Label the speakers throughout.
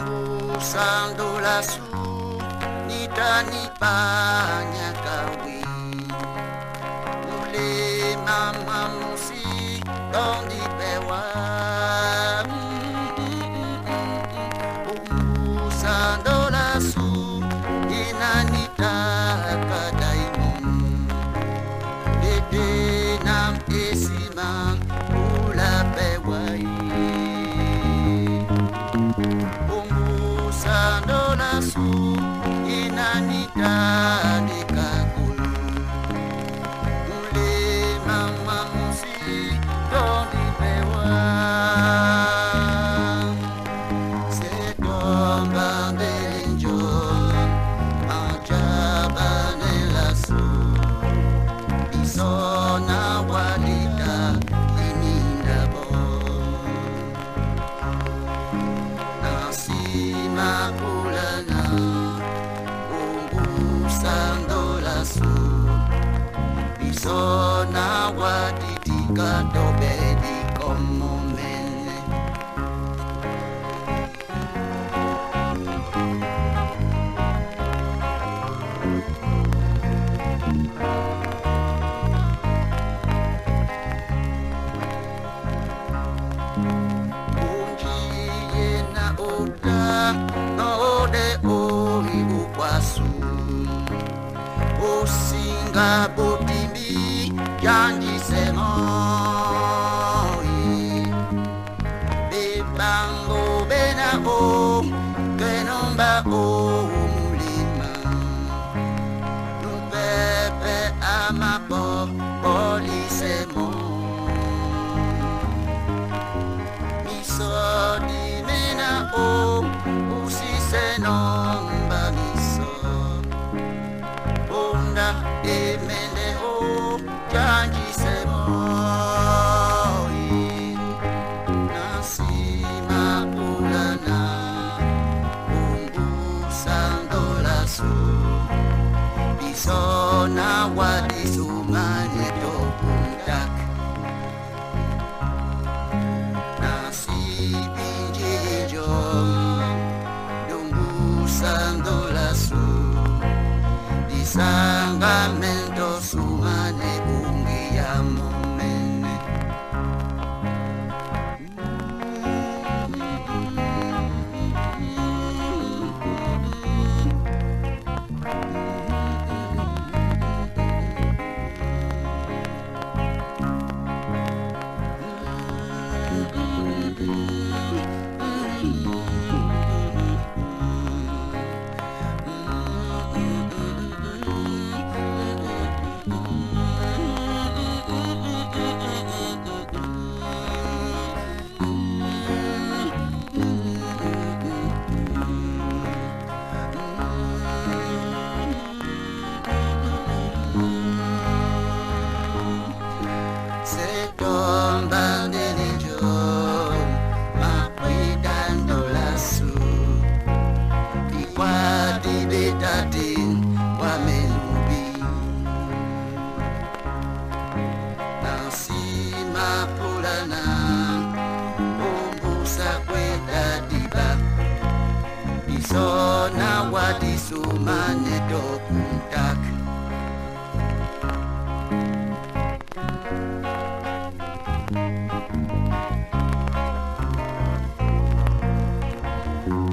Speaker 1: Umbusando la su nita ni panya kawi ule mama musi dondi pewa umbusando la su inanita kadaimun dede nam esima ula pewa Umbusando la su inanita de kakul ule mama musi dondi pewa se tomba belinjo majabane la su bisona walita ininda bo Nasima kulana umbusando la su bisona waditika dobedi como mene no de oi ukwasu osinga botimbi yanji semoi bebango bena o kenomba o mulima nupepe amapo polisemo misodi mena o usisenomba miso onda emende o janji semoi nasima ulana umbusando la su bisona wadisumane do puntak Umbusando la su disangamento sumane ungiamo mene Nasima pulana umbusa kweda diba bisona wadisumane do puntak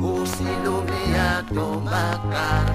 Speaker 1: Usilumia tombakar